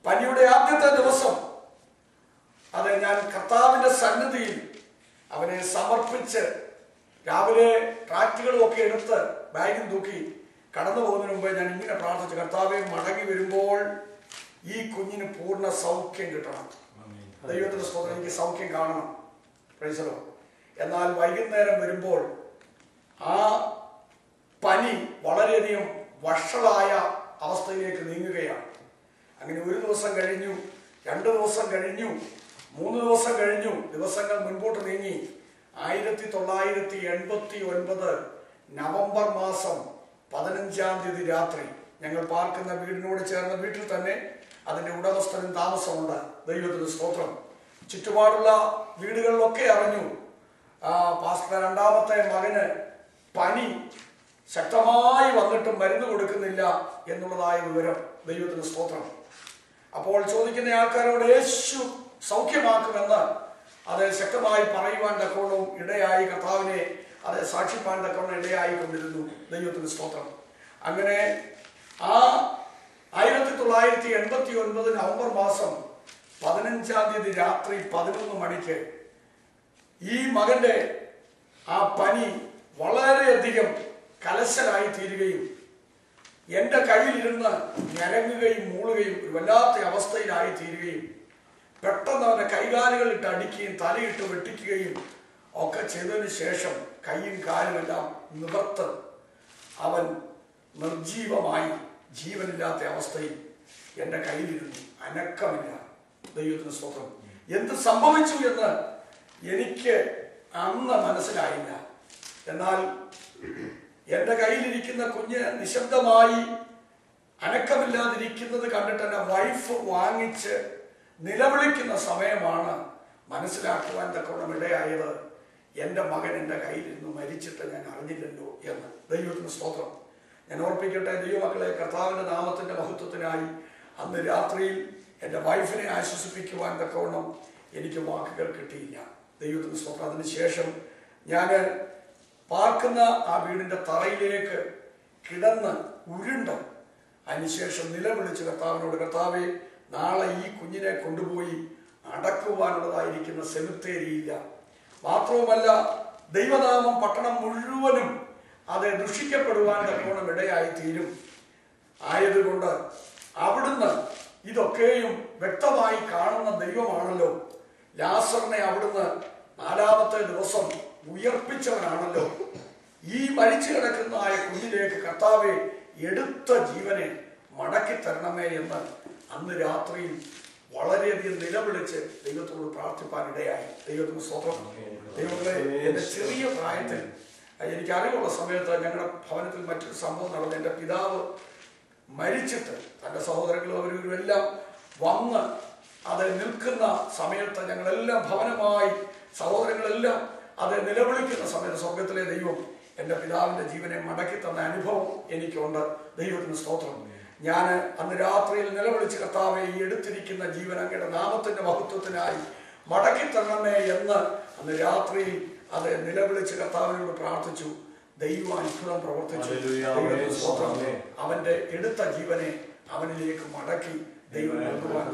പനിയുടെ ആദ്യത്തെ ദിവസം അത് ഞാൻ കർത്താവിന്റെ സന്നിധിയിൽ അവനെ സമർപ്പിച്ച് രാവിലെ ട്രാക്റ്റുകളും ഒക്കെ എടുത്ത് ബാഗിൽ തൂക്കി കടന്നു പോകുന്നതിന് മുമ്പേ ഞാൻ ഇങ്ങനെ പ്രാർത്ഥിച്ചു, കർത്താവെ, മടങ്ങി വരുമ്പോൾ ഈ കുഞ്ഞിന് പൂർണ്ണ സൗഖ്യം കിട്ടണം. ദൈവത്തിന്റെ സ്തോത്രം, എനിക്ക് സൗഖ്യം കാണണം. Praise the Lord. എന്നാൽ വൈകുന്നേരം വരുമ്പോൾ ആ പനി വളരെയധികം വഷളായ അവസ്ഥയിലേക്ക് നീങ്ങുകയാണ്. അങ്ങനെ ഒരു ദിവസം കഴിഞ്ഞു, 2 ദിവസം കഴിഞ്ഞു, 3 ദിവസം കഴിഞ്ഞു, ദിവസങ്ങൾ മുൻപോട്ട് നീങ്ങി. 1989 നവംബർ മാസം 15-ാം തീയതി രാത്രി ഞങ്ങൾ പാർക്കുന്ന വീടിനോട് ചേർന്ന വീട്ടിൽ തന്നെ അതിന്റെ ഉടമസ്ഥനും താമസമുണ്ട്. ദൈവത്തിന് സ്തോത്രം. ചുറ്റുപാടുള്ള വീടുകളിലൊക്കെ അറിഞ്ഞു പാസ്റ്റർ രണ്ടാമത്തെ മകന് പനി ശക്തമായി വന്നിട്ടും മരുന്ന് കൊടുക്കുന്നില്ല എന്നുള്ളതായ വിവരം. ദൈവത്തിന് സ്തോത്രം. അപ്പോൾ ചോദിക്കുന്ന ആൾക്കാരോട് യേശു സൗഖ്യമാക്കുമെന്ന് അത് ശക്തമായി പറയുവാൻ തക്കോണം ഇടയായി, കർത്താവിനെ അത് സാക്ഷിപ്പാൻ തക്കോണം ഇടയായി കൊണ്ടിരുന്നു. ദൈവത്തിന് സ്തോത്രം. അങ്ങനെ ആ 1989 നവംബർ മാസം 15-ാം തീയതി രാത്രി 11 മണിക്ക് ഈ മകന്റെ ആ പനി വളരെയധികം കലശലായി തീരുകയും എൻ്റെ കയ്യിലിരുന്ന് ഞരങ്ങുകയും മൂളുകയും ഒരു വല്ലാത്ത അവസ്ഥയിലായി തീരുകയും പെട്ടെന്ന് അവൻ്റെ കൈകാലുകൾ ഇട്ട് അടിക്കുകയും തലയിട്ട് വെട്ടിക്കുകയും ഒക്കെ ചെയ്തതിന് ശേഷം കൈയും കാലുമെല്ലാം നിവർത്ത് അവൻ നിർജീവമായി ജീവനില്ലാത്ത അവസ്ഥയിൽ എൻ്റെ കയ്യിലിരുന്നു. അനക്കമില്ല. ദൈവത്തിന് സ്തോത്രം. എന്ത് സംഭവിച്ചു എന്ന് എനിക്ക് അന്ന് മനസ്സിലായില്ല. എന്നാൽ എൻ്റെ കയ്യിലിരിക്കുന്ന കുഞ്ഞ് നിശബ്ദമായി അനക്കമില്ലാതിരിക്കുന്നത് കണ്ടിട്ട് എൻ്റെ വൈഫ് വാങ്ങിച്ച് നിലവിളിക്കുന്ന സമയമാണ് മനസ്സിലാക്കുവാൻ തക്കവണ്ണം ഇടയായത്. എൻ്റെ മകൻ എൻ്റെ കയ്യിലിരുന്ന് മരിച്ചിട്ട് ഞാൻ അറിഞ്ഞില്ലല്ലോ എന്ന്. ദൈവത്തിന് സ്തോത്രം. ഞാൻ ഓർപ്പിക്കട്ടെ ദൈവമക്കളെ, കർത്താവിൻ്റെ നാമത്തിൻ്റെ മഹത്വത്തിനായി അന്ന് രാത്രിയിൽ എൻ്റെ വൈഫിനെ ആശ്വസിപ്പിക്കുവാൻ തക്കവണ്ണം എനിക്ക് വാക്കുകൾ കിട്ടിയില്ല. ദൈവത്തിന് സ്തോത്രം. അതിനുശേഷം ഞാൻ പാർക്കുന്ന ആ വീടിൻ്റെ തറയിലേക്ക് കിടന്ന് ഉരുണ്ട് അതിനുശേഷം നിലവിളിച്ച് കർത്താവിനോട്, കർത്താവെ, നാളെ ഈ കുഞ്ഞിനെ കൊണ്ടുപോയി അടക്കുവാനുള്ളതായിരിക്കുന്ന സെമിത്തേരിയില്ല. മാത്രവുമല്ല, ദൈവനാമം പട്ടണം മുഴുവനും അത് ദുഷിക്കപ്പെടുവാൻ തക്കോണം ഇടയായി തീരും. ആയതുകൊണ്ട് അവിടുന്ന് ഇതൊക്കെയും വ്യക്തമായി കാണുന്ന ദൈവമാണല്ലോ. ലാസറിനെ അവിടുന്ന് 4-ാമത്തെ ദിവസം ഉയർപ്പിച്ചവനാണല്ലോ. ഈ മരിച്ചു കിടക്കുന്ന ആയ കുഞ്ഞിലേക്ക് കർത്താവെ എടുത്ത ജീവനെ മടക്കി തരണമേ എന്ന് അന്ന് രാത്രിയിൽ വളരെയധികം നിലവിളിച്ച് ദൈവത്തോട് പ്രാർത്ഥിപ്പാൻ ഇടയായി. ദൈവത്തിന് സ്തോത്രം. ദൈവങ്ങളെ, എൻ്റെ ചെറിയ പ്രായത്തിൽ എനിക്ക് അറിവുള്ള സമയത്ത് ഞങ്ങളുടെ ഭവനത്തിൽ മറ്റൊരു സംഭവം നടന്നു. എൻ്റെ പിതാവ് മരിച്ചിട്ട് തൻ്റെ സഹോദരങ്ങളും അവരും എല്ലാം വന്ന് അത് നിൽക്കുന്ന സമയത്ത് ഞങ്ങളെല്ലാം ഭവനമായി സഹോദരങ്ങളെല്ലാം അത് നിലവിളിക്കുന്ന സമയത്ത് സ്വർഗത്തിലെ ദൈവം എൻ്റെ പിതാവിൻ്റെ ജീവനെ മടക്കി തന്ന അനുഭവം എനിക്കുണ്ട്. ദൈവത്തിന് സ്തോത്രം. ഞാൻ അന്ന് രാത്രിയിൽ നിലവിളിച്ച്, കർത്താവെ, ഈ എടുത്തിരിക്കുന്ന ജീവൻ അങ്ങയുടെ നാമത്തിൻ്റെ മഹത്വത്തിനായി മടക്കി തരണമേ എന്ന് അന്ന് രാത്രിയിൽ അത് നിലവിളിച്ച് കർത്താവിനോട് പ്രാർത്ഥിച്ചു. ദൈവം അത്ഭുതം പ്രവർത്തിച്ചു. ദൈവത്തിന് സ്തോത്രം. അവൻ്റെ എടുത്ത ജീവനെ അവനിലേക്ക് മടക്കി ദൈവം നൽകുവാൻ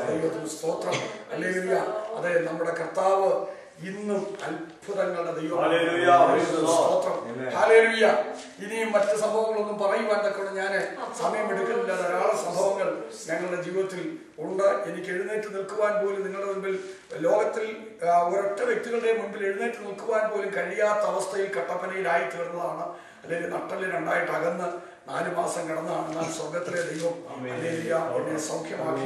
ദൈവത്തിന് സ്തോത്രം. ഹല്ലേലൂയ. അതെ, നമ്മുടെ കർത്താവ് ഇന്നും അത്ഭുതങ്ങളുടെ ദൈവം. സ്തോത്രം. ഹല്ലേലൂയ. ഇനിയും മറ്റ് സംഭവങ്ങളൊന്നും പറയുവാൻ തക്കൊണ്ട് ഞാൻ സമയമെടുക്കുന്നില്ല. ധാരാളം സംഭവങ്ങൾ ഞങ്ങളുടെ ജീവിതത്തിൽ ഉണ്ട്. എനിക്ക് എഴുന്നേറ്റ് നിൽക്കുവാൻ പോലും നിങ്ങളുടെ മുൻപിൽ, ലോകത്തിൽ ഒരൊറ്റ വ്യക്തികളുടെ മുൻപിൽ എഴുന്നേറ്റ് നിൽക്കുവാൻ പോലും കഴിയാത്ത അവസ്ഥയിൽ കട്ടപ്പനയിലായി തീർന്നതാണ്. അല്ലെങ്കിൽ നട്ടല് 2ആയിട്ട് അകന്ന് 4 മാസം കിടന്നാണ്. എന്നാൽ സ്വർഗത്തിലെ ദൈവം ഹല്ലേലൂയ എന്നെ സൗഖ്യമാക്കി.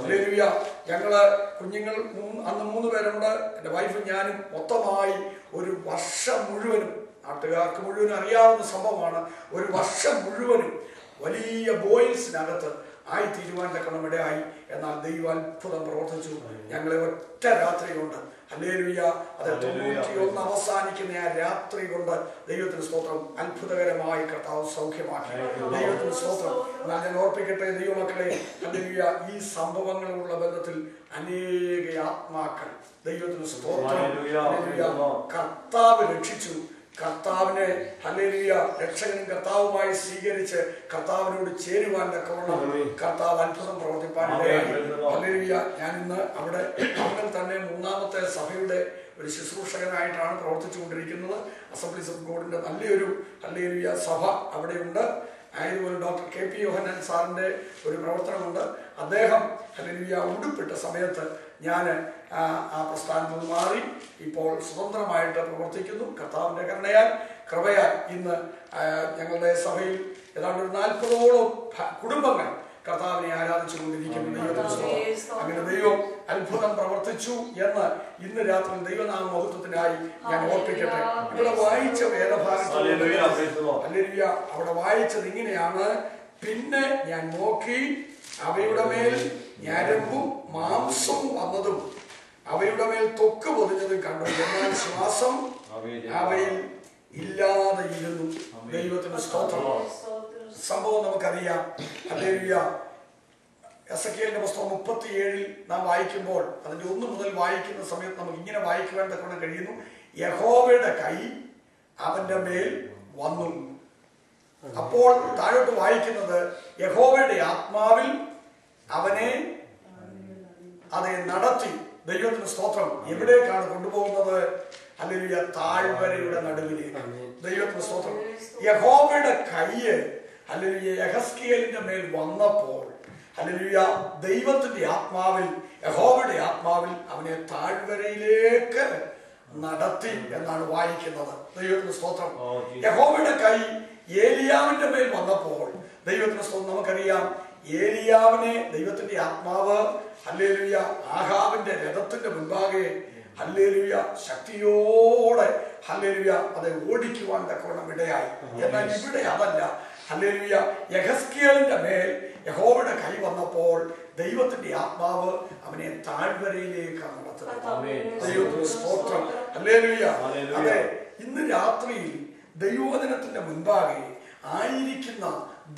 ഹല്ലേലൂയ. ഞങ്ങള് കുഞ്ഞുങ്ങൾ അന്ന് 3 പേരുണ്ട്. എൻ്റെ വൈഫും ഞാനും മൊത്തമായി ഒരു വർഷം മുഴുവനും, നാട്ടുകാർക്ക് മുഴുവനും അറിയാവുന്ന സംഭവമാണ്, ഒരു വർഷം മുഴുവനും വലിയ ബോയിൽസിനകത്ത് ആയി തീരുവാൻ തക്കണം ഇടയായി. എന്നാൽ ദൈവം അത്ഭുതം പ്രവർത്തിച്ചു. ഞങ്ങളെ ഒറ്റ രാത്രി കൊണ്ട്, ഹല്ലേലൂയ, അത് 91 അവസാനിക്കുന്ന ആ രാത്രി കൊണ്ട് ദൈവത്തിന് സ്തോത്രം, അത്ഭുതകരമായി കർത്താവ് സൗഖ്യമാക്കി. ദൈവത്തിന് സ്തോത്രം. എന്നാൽ ഞാൻ ഓർപ്പിക്കട്ടെ ദൈവമക്കളെ, ഹല്ലേലൂയ, ഈ സംഭവങ്ങളുള്ള ബന്ധത്തിൽ അനേക ആത്മാക്കൾ, ദൈവത്തിന് സ്തോത്രം, ഹല്ലേലൂയ, കർത്താവ് രക്ഷിച്ചു. കർത്താവിനെ ഹല്ലേലൂയ രക്ഷകനും കർത്താവുമായി സ്വീകരിച്ച് കർത്താവിനോട് ചേരുവാൻ തക്കവണ്ണം കർത്താവ് അത്ഭുതം പ്രവർത്തിപ്പാനിടയായി. ഹല്ലേലൂയ. ഞാൻ ഇന്ന് അവിടെ തന്നെ മൂന്നാമത്തെ സഭയുടെ ഒരു ശുശ്രൂഷകനായിട്ടാണ് പ്രവർത്തിച്ചുകൊണ്ടിരിക്കുന്നത്. അസംബ്ലീസ് ഓഫ് ഗോഡിന്റെ നല്ലൊരു ഹല്ലേലൂയ സഭ അവിടെയുണ്ട്. ആയതുപോലെ ഡോക്ടർ KP യോഹന്നാൻ സാറിന്റെ ഒരു പ്രവർത്തനമുണ്ട്. അദ്ദേഹം ഹല്ലേലൂയ ഉടുപ്പിട്ട സമയത്ത് ഞാൻ ആ പ്രസ്ഥാനത്തിൽ നിന്ന് മാറി ഇപ്പോൾ സ്വതന്ത്രമായിട്ട് പ്രവർത്തിക്കുന്നു. കർത്താവിന്റെ കൃപയാൽ ഇന്ന് ഞങ്ങളുടെ സഭയിൽ ഏതാണ്ട് ഒരു 40ഓളം കുടുംബങ്ങൾ കർത്താവിനെ ആരാധിച്ചുകൊണ്ടിരിക്കുന്നു. അങ്ങനെ ദൈവം അത്ഭുതം പ്രവർത്തിച്ചു എന്ന് ഇന്ന് രാത്രി ദൈവനാമ മഹത്വത്തിനായി ഞാൻ ഓർപ്പിക്കട്ടെ. ഇവിടെ വായിച്ച വേദഭാഗത്തിൽ ഹല്ലേലൂയ അവിടെ വായിച്ചത് ഇങ്ങനെയാണ്: പിന്നെ ഞാൻ നോക്കി, അവയുടെ മേൽ ഞരമ്പും മാംസവും വന്നതും അവയുടെ മേൽ ത്വക്ക് പൊതിഞ്ഞതും കണ്ടു. എന്നാൽ ശ്വാസം അവയിൽ ഇല്ലാതെ ഇരുന്നു. ദൈവത്തിന്റെ സ്തോത്രം. സംഭവം നമുക്കറിയാം. ഹല്ലേലൂയ. എസെക്കിയേലിന്റെ പുസ്തകം 37 നാം വായിക്കുമ്പോൾ അതിന്റെ 1 മുതൽ വായിക്കുന്ന സമയത്ത് നമുക്ക് ഇങ്ങനെ വായിക്കുവാൻ തക്കൊണ്ട് കഴിയുന്നു: യഹോവയുടെ കൈ അവന്റെ മേൽ വന്നു. അപ്പോൾ താഴോട്ട് വായിക്കുന്നത് യഹോവയുടെ ആത്മാവിൽ അവനെ നടത്തി. ദൈവത്തിന് സ്തോത്രം. എവിടേക്കാണ് കൊണ്ടുപോകുന്നത്? ഹല്ലേലൂയ താഴ്വരയുടെ നടുവിലേക്ക്. ദൈവത്തിന് സ്തോത്രം. യഹോവയുടെ കൈയ്യ് ഹല്ലേലൂയ യെഹെസ്കേലിന്റെ മേൽ വന്നപ്പോൾ ഹല്ലേലൂയ ദൈവത്തിന്റെ ആത്മാവിൽ യഹോവയുടെ ആത്മാവിൽ അവനെ താഴ്വരയിലേക്ക് നടത്തി എന്നാണ് വായിക്കുന്നത്. ദൈവത്തിന് സ്തോത്രം. യഹോവയുടെ കൈ ഏലിയാവിന്റെ മേൽ വന്നപ്പോൾ ദൈവത്തിന് സ്തോത്രം. നമുക്കറിയാം ഏലിയാവിനെ ദൈവത്തിന്റെ ആത്മാവ് ഹല്ലേലൂയ ആഹാബിന്റെ രഥത്തിന്റെ മുൻപാകെ ഹല്ലേലൂയ ശക്തിയോടെ ഹല്ലേലൂയ അത് ഓടിക്കുവാൻ തക്കവണ്ണം ഇടയായി. എന്നാൽ ഇവിടെ അതല്ല. ഹല്ലേലൂയ യെഹെസ്കേലിന്റെ മേൽ യഹോവയുടെ കൈ വന്നപ്പോൾ ദൈവത്തിന്റെ ആത്മാവ് അവനെ താഴ്വരയിലേക്കാണ് നടത്തുന്നത്. ദൈവത്തിന്റെ സ്തോത്രം. ഹല്ലേലൂയ. അതെ, ഇന്ന് രാത്രിയിൽ ദൈവവചനത്തിന്റെ മുൻപാകെ ആയിരിക്കുന്ന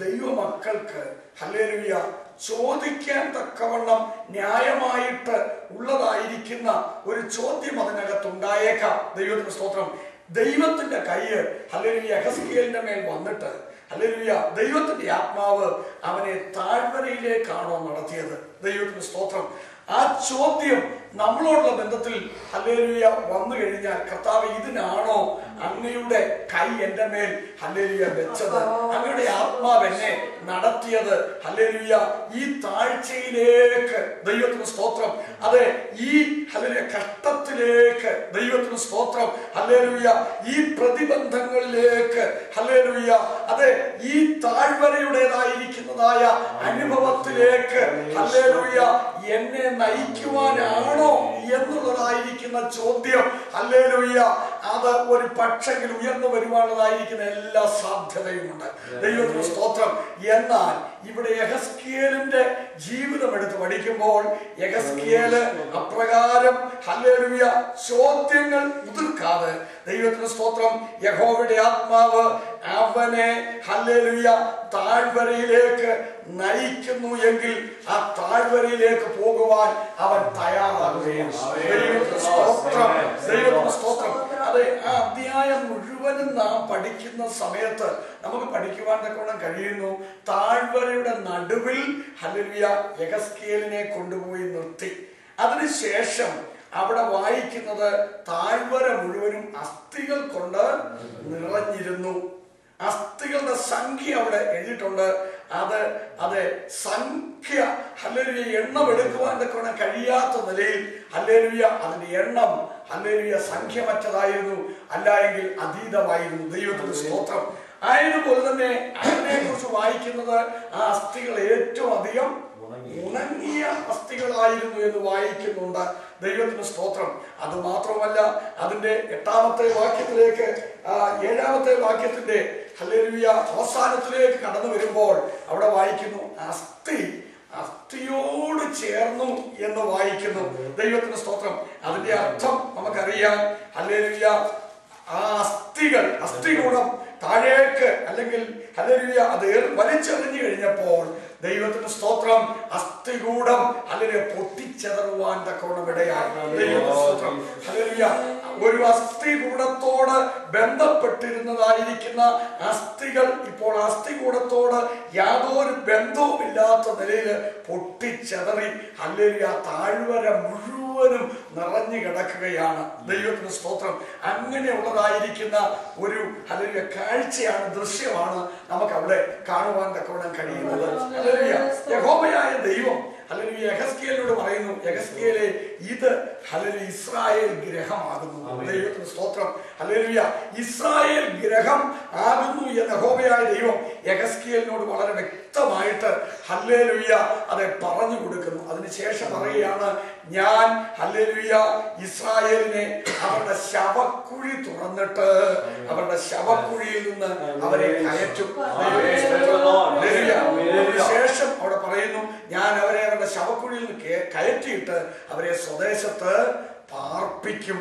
ദൈവമക്കൾക്ക് ഹല്ലേലൂയ ചോദിക്കാൻ തക്കവണ്ണം ന്യായമായിട്ട് ഉള്ളതായിരിക്കുന്ന ഒരു ചോദ്യം അതിനകത്തുണ്ടായേക്കാം. ദൈവത്തിന്റെ സ്തോത്രം. ദൈവത്തിന്റെ കൈ ഹല്ലേലൂയ യെഹെസ്കേലിന്റെ മേൽ വന്നിട്ട് ഹല്ലേലൂയ ദൈവത്തിന്റെ ആത്മാവ് അവനെ താഴ്വരയിലേക്കാണോ നടത്തിയത്? ദൈവത്തിന്റെ സ്തോത്രം. ആ ചോദ്യം നമ്മളോടുള്ള ബന്ധത്തിൽ ഹല്ലേലൂയ വന്നു കഴിഞ്ഞാൽ, കർത്താവ് ഇതിനാണോ അങ്ങയുടെ കൈ എന്റെ മേൽ ഹല്ലേലൂയ വെച്ചത്? അങ്ങയുടെ ആത്മാവ് എന്നെ നടത്തിയത് ഹല്ലേലൂയ ഈ താഴ്ചയിലേക്ക്? ദൈവത്തിന് സ്തോത്രം. അതെ, ഈ ഹല്ലേലൂയ കഷ്ടത്തിലേക്ക് ദൈവത്തിന് സ്തോത്രം. ഹല്ലേലൂയ ഈ പ്രതിബന്ധങ്ങളിലേക്ക് ഹല്ലേലൂയ അതെ ഈ താഴ്വരയുടേതായിരിക്കുന്നതായ അനുഭവത്തിലേക്ക് ഹല്ലേലൂയ എന്നെ നയിക്കുവാനാണോ എന്നുള്ളതായിരിക്കുന്ന ചോദ്യം ഹല്ലേലൂയ അത് ഒരു പക്ഷെങ്കിൽ ഉയർന്നു വരുവാനുള്ളതായിരിക്കുന്ന എല്ലാ സാധ്യതയുമുണ്ട്. ദൈവത്തിന് സ്തോത്രം. എന്നാൽ ഇവിടെ യെഹെസ്കേലിന്റെ ജീവിതം എടുത്ത് പഠിക്കുമ്പോൾ യെഹെസ്കേല് അപ്രകാരം ഹല്ലേലൂയ ചോദ്യങ്ങൾ ഉതിർക്കാതെ ദൈവത്തിന് സ്തോത്രം യഹോവയുടെ ആത്മാവ് അവനെ ഹല്ലേലൂയ താഴ്വരയിലേക്ക് നയിക്കുന്നു എങ്കിൽ ആ താഴ്വരയിലേക്ക് പോകുവാൻ അവൻ തയ്യാറാകുകയാണ്. ദൈവത്തിന് സ്തോത്രം. അതെ, ആ അധ്യായം മുഴുവനും നാം പഠിക്കുന്ന സമയത്ത് നമുക്ക് പഠിക്കുവാൻ തക്കവണ്ണം കഴിയുന്നു. താഴ്വരയുടെ നടുവിൽ ഹല്ലേലൂയ യെഹെസ്കേലിനെ കൊണ്ടുപോയി നിർത്തി. അതിനുശേഷം അവിടെ വായിക്കുന്നത് താഴ്വര മുഴുവനും അസ്ഥികൾ കൊണ്ട് നിറഞ്ഞിരുന്നു. അസ്ഥികളുടെ സംഖ്യ അവിടെ എഴുതിയിട്ടുണ്ട്. അത് സംഖ്യ ഹല്ലേലൂയ എണ്ണം എടുക്കുവാൻ തക്കവണ്ണം കഴിയാത്ത നിലയിൽ ഹല്ലേലൂയ അതിന്റെ എണ്ണം ഹല്ലേലൂയ സംഖ്യമറ്റതായിരുന്നു, അല്ല എങ്കിൽ അതീതമായിരുന്നു. ദൈവത്തിന്റെ സ്തോത്രം. ആയതുപോലെ തന്നെ അതിനെ കുറിച്ച് വായിക്കുന്നത് ആ അസ്ഥികൾ ഏറ്റവും അധികം ഉണങ്ങിയ അസ്ഥികളായിരുന്നു എന്ന് വായിക്കുന്നുണ്ട്. ദൈവത്തിന് സ്തോത്രം. അത് മാത്രമല്ല, അതിന്റെ 8ാമത്തെ വാക്യത്തിലേക്ക് 7ാമത്തെ വാക്യത്തിന്റെ ഹല്ലേലൂയ അവസാനത്തിലേക്ക് കടന്നു വരുമ്പോൾ അവിടെ വായിക്കുന്നു അസ്ഥിയോട് ചേർന്നു എന്ന് വായിക്കുന്നു. ദൈവത്തിന് സ്തോത്രം. അതിന്റെ അർത്ഥം നമുക്കറിയാം. ഹല്ലേലൂയ ആ അസ്ഥികൂടം താഴേക്ക് അല്ലെങ്കിൽ ഹല്ലേലൂയ അത് വലിച്ചെറിഞ്ഞു കഴിഞ്ഞപ്പോൾ ദൈവത്തിന് സ്തോത്രം. അസ്ഥികൂടം അല്ലെങ്കിൽ പൊട്ടിച്ചെതറുവാൻ തക്കവണ്ണം ഇടയായി. ദൈവത്തിന് സ്തോത്രം. ഹല്ലേലൂയ. ഒരു അസ്ഥികൂടത്തോട് ബന്ധപ്പെട്ടിരുന്നതായിരിക്കുന്ന അസ്ഥികൾ ഇപ്പോൾ അസ്ഥികൂടത്തോട് യാതൊരു ബന്ധവുമില്ലാത്ത നിലയിൽ പൊട്ടിച്ചെതറി ഹല്ലേലൂയ താഴ്വര മുഴുവനും നിറഞ്ഞു കിടക്കുകയാണ്. ദൈവത്തിന് സ്തോത്രം. അങ്ങനെയുള്ളതായിരിക്കുന്ന ഒരു ഹല്ലേലൂയ കാഴ്ചയാണ്, ദൃശ്യമാണ് നമുക്ക് അവിടെ കാണുവാൻ തക്കവണ്ണം കഴിയുന്നത്. ഹല്ലേലൂയ. യഹോവയായ ദൈവം ഹല്ലേലൂയ യെഹെസ്കേലിനോട് പറയുന്നു, യെഹെസ്കേലേ, ഇത് ഹല്ലേലൂയ ഇസ്രായേൽ ഗ്രഹമാകുന്നു. ദൈവത്തിന് സ്തോത്രം. ഹല്ലേലൂയ. ഇസ്രായേൽ ഗ്രഹം ആകുന്നു എന്ന് യഹോവയായ ദൈവം യെഹെസ്കേലിനോട് വളരെ വ്യക്തമായിട്ട് ഹല്ലേലൂയ അത് പറഞ്ഞു കൊടുക്കുന്നു. അതിനുശേഷം പറയുകയാണ്, ഞാൻ ഹല്ലേലൂയ ഇസ്രായേലിനെ അവരുടെ ശവക്കുഴി തുറന്നിട്ട് അവരുടെ ശവക്കുഴിയിൽ നിന്ന് അവരെ കയറ്റും. ശേഷം അവിടെ പറയുന്നു, ഞാൻ അവരെ അവരുടെ ശവക്കുഴിയിൽ നിന്ന് കയറ്റിയിട്ട് അവരെ സ്വദേശത്ത് പാർപ്പിക്കും.